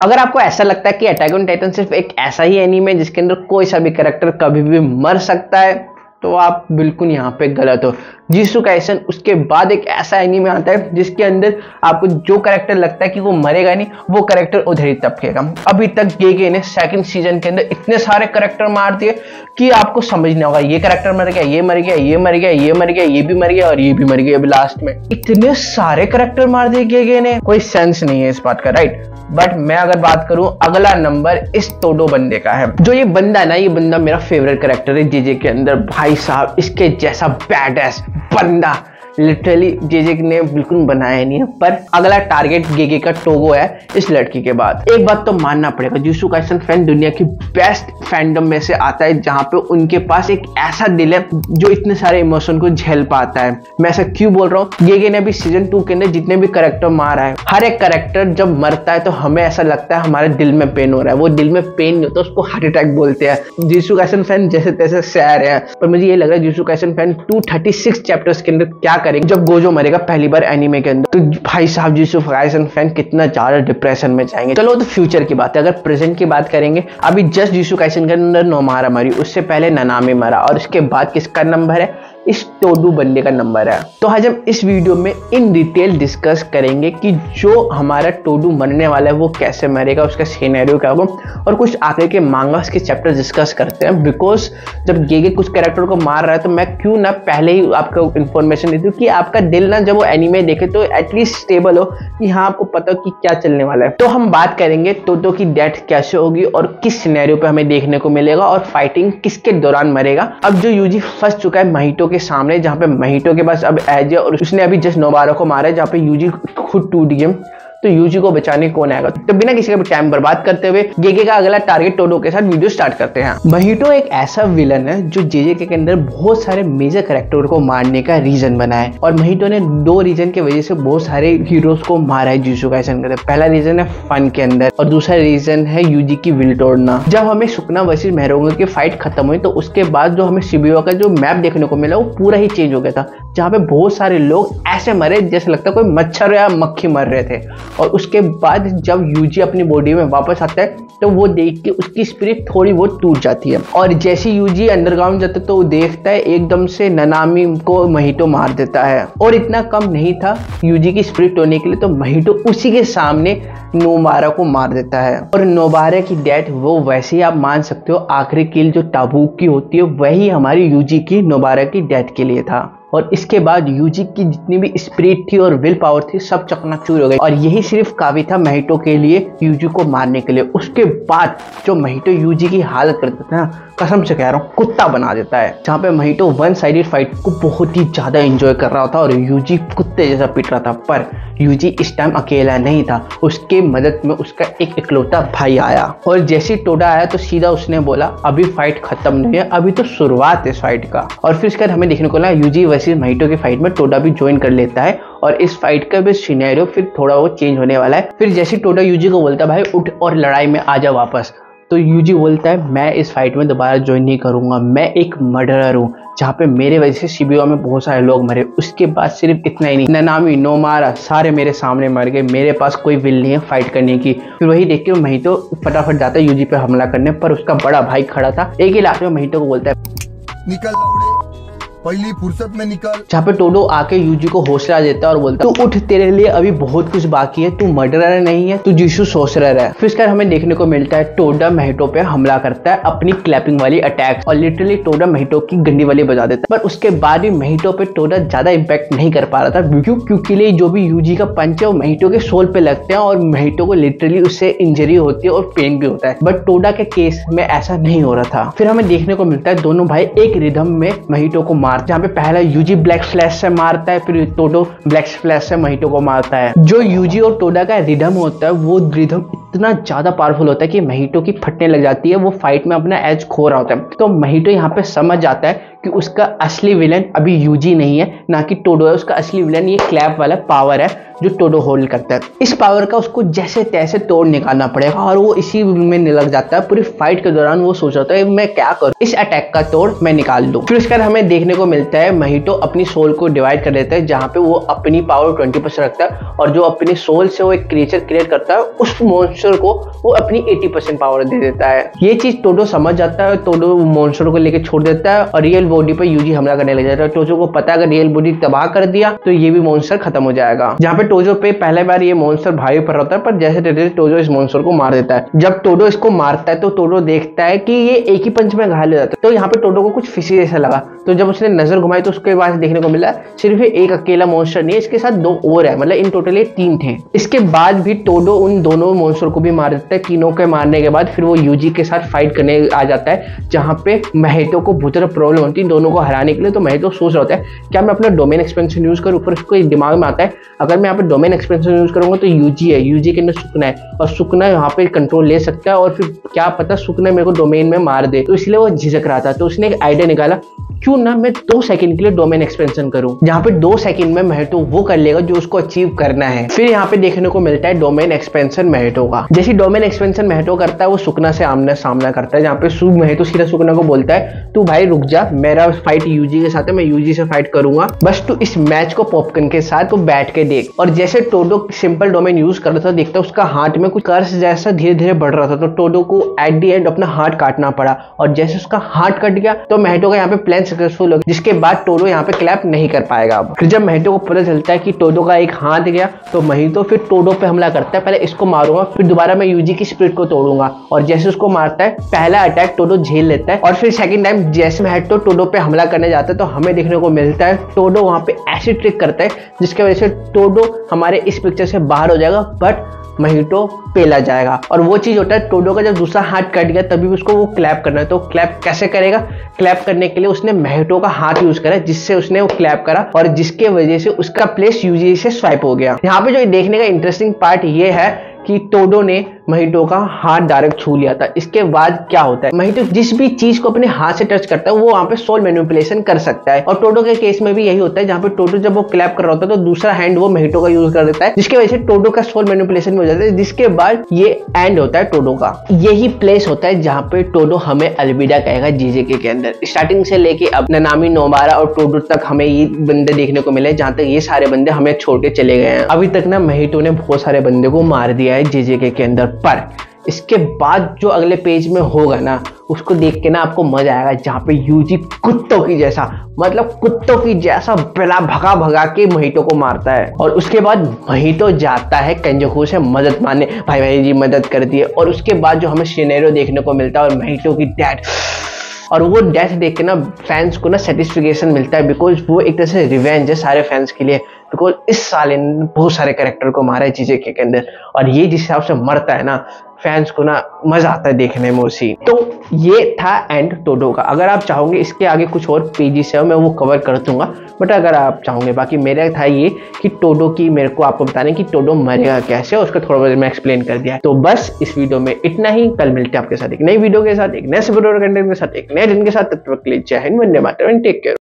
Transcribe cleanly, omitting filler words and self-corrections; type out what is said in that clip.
अगर आपको ऐसा लगता है कि अटैक ऑन टाइटन सिर्फ एक ऐसा ही एनीमे है जिसके अंदर कोई सा भी कैरेक्टर कभी भी मर सकता है, तो आप बिल्कुल यहाँ पे गलत हो। जुजुत्सु काइसेन उसके बाद एक ऐसा एनीमे आता है जिसके अंदर आपको जो कैरेक्टर लगता है कि वो मरेगा नहीं, वो कैरेक्टर उधर ही टपकेगा। अभी तक गेगे ने सेकंड सीजन के अंदर इतने सारे कैरेक्टर मार दिए कि आपको समझना होगा ये कैरेक्टर मर गया, ये मर गया, ये मर गया, ये मर गया, ये भी मर गया और ये भी मर गया। अभी लास्ट में इतने सारे कैरेक्टर मार दिए गेगे ने, कोई सेंस नहीं है इस बात का, राइट। बट मैं अगर बात करूं, अगला नंबर इस टोडो बंदे का है। जो ये बंदा ना, ये बंदा मेरा फेवरेट कैरेक्टर है जेजे के अंदर। भाई साहब, इसके जैसा बैडएस बंदा लिटरली जेजे ने बिल्कुल बनाया नहीं है। पर अगला टारगेट गेगे का टोगो है इस लड़की के बाद। एक बात तो मानना पड़ेगा, जुजुत्सु काइसेन फैन दुनिया की बेस्ट फैंडम में से आता है जहां पे उनके पास एक ऐसा दिल है जो इतने सारे इमोशन को झेल पाता है। मैं ऐसा क्यों बोल रहा हूँ, गेगे ने भी सीजन 2 के अंदर जितने भी कैरेक्टर मारा है, हर एक कैरेक्टर जब मरता है तो हमें ऐसा लगता है हमारे दिल में पेन हो रहा है। वो दिल में पेन नहीं होता, उसको हार्ट अटैक बोलते हैं। जुजुत्सु काइसेन फैन जैसे तैसे सैर है, पर मुझे ये लग रहा है जुजुत्सु काइसेन फैन 236 चैप्टर्स के अंदर क्या करेंगे जब गोजो मरेगा पहली बार एनीमे के अंदर। तो भाई साहब, जुजुत्सु काइसेन फैन कितना ज्यादा डिप्रेशन में जाएंगे। चलो तो फ्यूचर की बात है। अगर प्रेजेंट की बात करेंगे, अभी जस्ट जुजुत्सु काइसेन के अंदर नोमारा मरी, उससे पहले ननामी मरा और उसके बाद किसका नंबर है, इस टोडो बंदे का नंबर है। तो आज हम इस वीडियो में इन डिटेल डिस्कस करेंगे कि जो हमारा टोडो मरने वाला है वो कैसे मरेगा, उसका सिनेरियो क्या होगा, और कुछ आगे के मांगास के चैप्टर डिस्कस करते हैं। बिकॉज जब गेगे कुछ कैरेक्टर को मार रहा है तो मैं क्यों ना पहले ही आपको इन्फॉर्मेशन दे दूं कि आपका दिल ना जब वो एनीमे देखे तो एटलीस्ट स्टेबल हो कि हाँ आपको पता हो कि क्या चलने वाला है। तो हम बात करेंगे टोडो की डेथ कैसे होगी और किस सिनेरियो पे हमें देखने को मिलेगा और फाइटिंग किसके दौरान मरेगा। अब जो यूजी फंस चुका है महिटो के सामने, जहां पे महिटो के पास अब एज है और उसने अभी जस्ट नोबारा को मारा है, जहां पे यूजी खुद टूट गया, तो यूजी को बचाने कौन आएगा। तो बिना किसी का भी टाइम बर्बाद करते हुए गेगे का अगला टारगेट टोडो के साथ वीडियो स्टार्ट करते हैं। महिटो एक ऐसा विलन है जो जेजे के अंदर बहुत सारे मेजर कैरेक्टर को मारने का रीजन बना है, और महिटो ने 2 रीजन की वजह से बहुत सारे हीरोज को मारा है जुजुत्सु काइसेन के अंदर। पहला रीजन है फन के अंदर और दूसरा रीजन है यूजी की विल तोड़ना। जब हमें सुकना वर्सेस मेहरोंगा की फाइट खत्म हुई तो उसके बाद जो हमें शिबुया का जो मैप देखने को मिला वो पूरा ही चेंज हो गया था, जहाँ पे बहुत सारे लोग ऐसे मरे जैसे लगता है कोई मच्छर या मक्खी मर रहे थे। और उसके बाद जब यूजी अपनी बॉडी में वापस आता है तो वो देख के उसकी स्पिरिट थोड़ी बहुत टूट जाती है, और जैसे यूजी अंडरग्राउंड जाता है तो वो देखता है एकदम से ननामी को महिटो मार देता है। और इतना कम नहीं था यूजी की स्पिरिट टूटने के लिए, तो महिटो उसी के सामने नोबारा को मार देता है। और नोबारा की डेथ वो वैसे ही आप मान सकते हो, आखिरी किल जो टाबूक की होती है वही हमारी यूजी की नोबारा की डेथ के लिए था। और इसके बाद यूजी की जितनी भी स्पिरिट थी और विल पावर थी सब चकनाचूर हो गई, और यही सिर्फ काफी था महिटो के लिए यूजी को मारने के लिए। उसके बाद जो महिटो यूजी की हालत करता था ना, कसम से कह रहा हूँ कुत्ता बना देता है। जहाँ पे महिटो वन साइडेड फाइट को बहुत ही ज्यादा एंजॉय कर रहा था और यूजी कुत्ते जैसा पीट रहा था, पर यूजी इस टाइम अकेला नहीं था, उसके मदद में उसका एक इकलौता भाई आया। और जैसे टोडा आया तो सीधा उसने बोला अभी फाइट खत्म नहीं है, अभी तो शुरुआत है इस फाइट का। और फिर इसके बाद हमें देखने को मिला यूजी वैसे महिटो की फाइट में टोडा भी ज्वाइन कर लेता है, और इस फाइट का भी सिनेरियो फिर थोड़ा बहुत चेंज होने वाला है। फिर जैसे टोडा यूजी को बोलता है भाई उठ और लड़ाई में आ जा वापस, तो यूजी बोलता है मैं इस फाइट में दोबारा ज्वाइन नहीं करूंगा, मैं एक मर्डरर हूँ जहाँ पे मेरे वजह से शिबुया में बहुत सारे लोग मरे। उसके बाद सिर्फ इतना ही नहीं, ननामी नोमारा सारे मेरे सामने मर गए, मेरे पास कोई विल नहीं है फाइट करने की। फिर वही देख के महिटो फटाफट जाता है यूजी पे हमला करने, पर उसका बड़ा भाई खड़ा था। एक ही लास्ट में महिटो को बोलता है निकल पहली फुर्सत में निकल, जहाँ पे टोडो आके यूजी को हौसला देता है और बोलता है तू उठ, तेरे लिए अभी बहुत कुछ बाकी है, तू मर्डरर नहीं है, तू जुजुत्सु सोर्सरर है। फिर इसके बाद हमें देखने को मिलता है टोडा महिटो पे हमला करता है अपनी क्लैपिंग वाली अटैक, और लिटरली टोडा महिटो की गंडी वाली बजा देता है। पर उसके बाद भी महिटो पे टोडा ज्यादा इम्पैक्ट नहीं कर पा रहा था, क्योंकि जो भी यूजी का पंच है वो महिटो के सोल पे लगते हैं और महिटो को लिटरली उससे इंजरी होती है और पेन भी होता है। बट टोडा के केस में ऐसा नहीं हो रहा था। फिर हमें देखने को मिलता है दोनों भाई एक रिदम में महिटो को मारते, जहाँ पे पहला यूजी ब्लैक फ्लैश से मारता है, फिर टोडो ब्लैक फ्लैश से महिटो को मारता है। जो यूजी और टोडा का रिदम होता है वो रिदम इतना ज्यादा पावरफुल होता है कि महिटो की फटने लग जाती है, वो फाइट में अपना एज खो रहा होता है। तो महिटो यहाँ पे समझ जाता है कि उसका असली विलन अभी यूजी नहीं है, ना कि टोडो है। उसका असली विलन ये क्लैप वाला पावर है जो टोडो होल्ड करता है। इस पावर का उसको जैसे तैसे तोड़ निकालना पड़ेगा, और वो इसी में लग जाता है। पूरी फाइट के दौरान वो सोच रहा था मैं क्या करूं, इस अटैक का तोड़ मैं निकाल दूं। फिर उसके बाद हमें देखने को मिलता है महिटो अपनी सोल को डिवाइड कर देता है, जहाँ पे वो अपनी पावर 20% रखता है, और जो अपनी सोल से वो एक क्रिएचर क्रिएट करता है उस मॉन्स्टर मॉन्स्टर को वो अपनी 80% पावर दे देता है। ये चीज टोडो समझ जाता है, टोडो मॉन्स्टर को लेके छोड़ देता है और रियल बॉडी पर यूजी हमला करने लग जाता है। टोजो को पता है अगर रियल बॉडी तबाह कर दिया तो ये भी मॉन्स्टर खत्म हो जाएगा। जहाँ पे टोजो पे पहले बार ये मॉन्स्टर भाई पर होता है, पर जैसे जैसे टोजो इस मॉन्स्टर को मार देता है, जब टोडो इसको मारता है तो टोडो देखता है कि ये एक ही पंच में घायल हो जाता है। तो यहाँ पे टोडो को कुछ फिशी जैसा लगा, तो जब उसने नजर घुमाई तो उसके बाद देखने को मिला सिर्फ एक अकेला मॉन्स्टर नहीं है, इसके साथ 2 और है, मतलब इन टोटल 3 थे। इसके बाद भी टोडो उन दोनों मॉन्स्टर को भी मार देता है। तीनों के मारने के बाद फिर वो यूजी के साथ फाइट करने आ जाता है, जहाँ पे महितो को बहुत ज्यादा प्रॉब्लम होती है दोनों को हराने के लिए। तो महितो सोच रहा होता है क्या मैं अपना डोमेन एक्सपेंशन यूज करूँ, पर उसको दिमाग में आता है अगर मैं यहाँ पे डोमेन एक्सपेंशन यूज करूंगा तो यूजी है, यूजी के अंदर सुकना है और सुकना यहाँ पे कंट्रोल ले सकता है और फिर क्या पता सुकना मेरे को डोमेन में मार दे। तो इसलिए वो झिझक रहा था। तो उसने एक आइडिया निकाला, क्यों ना मैं 2 सेकंड के लिए डोमेन एक्सपेंशन करूं, जहां पे 2 सेकंड में महितो वो कर लेगा जो उसको अचीव करना है। फिर यहाँ पे देखने को मिलता है डोमेन एक्सपेंशन महितो का। जैसे डोमेन एक्सपेंशन महितो करता है वो सुकना से आमना सामना करता है, जहाँ पे महितो सीधा सुकना को बोलता है तू भाई रुक जा, मेरा फाइट यूजी के साथ है, मैं यूजी से फाइट करूंगा, बस तू इस मैच को पॉपकॉर्न के साथ तो बैठ के देख। और जैसे टोडो सिंपल डोमेन यूज कर रहा था, देखता उसका हार्ट में कुछ कर्स जैसा धीरे धीरे बढ़ रहा था, तो टोडो को एट दी एंड अपना हार्ट काटना पड़ा। और जैसे उसका हार्ट कट गया तो महितो का यहाँ पे प्लान सक्सेसफुल हो गया, जिसके बाद टोडो यहाँ पे क्लैप नहीं कर पाएगा। अब फिर जब महितो को पता चलता है कि टोडो का एक हाथ गया तो महितो फिर टोडो पे हमला करता है, पहले इसको मारूंगा फिर दोबारा मैं यूजी की स्पिरिट को तोड़ूंगा। और जैसे उसको मारता है पहला अटैक टोडो झेल लेता है और फिर सेकंड टाइम जैसे महितो टोडो पे हमला करने जाता है तो हमें देखने को मिलता है टोडो वहां पे ऐसी ट्रिक करता है जिसकी वजह से टोडो हमारे इस पिक्चर से बाहर हो जाएगा, बट महितो पेला जाएगा। और वो चीज होता है टोडो का जब दूसरा हाथ कट गया तभी उसको वो क्लैप करना है। तो क्लैप कैसे करेगा, क्लैप करने के लिए उसने महितो का हाथ यूज करा, जिससे उसने वो क्लैप करा और जिसके वजह से उसका प्लेस यूजी से स्वाइप हो गया। यहाँ पे जो देखने का इंटरेस्टिंग पार्ट ये है कि टोडो ने महितो का हाथ डायरेक्ट छू लिया था। इसके बाद क्या होता है, महितो जिस भी चीज को अपने हाथ से टच करता है वो वहां पे सोल मैनिपुलेशन कर सकता है। और टोडो के केस में भी यही होता है, जहां पे टोडो जब वो क्लैप कर रहा होता है तो दूसरा हैंड वो महितो का यूज कर देता है, जिसकी वजह से टोडो का सोल मैनिपुलेशन हो जाता है। जिसके बाद ये एंड होता है टोडो का। यही प्लेस होता है जहां पे टोडो हमें अलविदा कहेगा जीजेके के अंदर। स्टार्टिंग से लेके अब ननामी, नोबारा और टोडो तक हमें ये बंदे देखने को मिले, जहां तक ये सारे बंदे हमें छोड़ के चले गए हैं। अभी तक ना महितो ने बहुत सारे बंदे को मार दिया है जीजेके के अंदर, पर इसके बाद जो अगले पेज में होगा ना उसको देख के ना आपको मजा आएगा, जहाँ पे यूजी कुत्तों की जैसा, मतलब कुत्तों की जैसा बिला भगा भगा के महितो को मारता है। और उसके बाद महितो जाता है केंजोकू से मदद मांगने, भाई जी मदद कर दिए। और उसके बाद जो हमें सिनेरियो देखने को मिलता है और महितो की डेथ, और वो डेथ देख के ना फैंस को ना सेटिस्फिकेशन मिलता है, बिकॉज वो एक तरह से रिवेंज है सारे फैंस के लिए, बिकॉज इस साल इन बहुत सारे कैरेक्टर को मारा है जीजेके के अंदर। और ये जिस हिसाब से मरता है ना फैंस को ना मजा आता है देखने में उसी। तो ये था एंड टोडो का। अगर आप चाहोगे इसके आगे कुछ और पेजेस है मैं वो कवर कर दूंगा, बट अगर आप चाहोगे, बाकी मेरा था ये कि टोडो की मेरे को आपको बताने कि टोडो मरेगा कैसे, उसका थोड़ा बहुत मैं एक्सप्लेन कर दिया है। तो बस इस वीडियो में इतना ही। कल मिलते हैं आपके साथ एक नई वीडियो के साथ, एक नए कंटेंट के साथ, एक नए दिन के साथ। तब तक के लिए जय हिंद, वंदे मातरम, टेक केयर।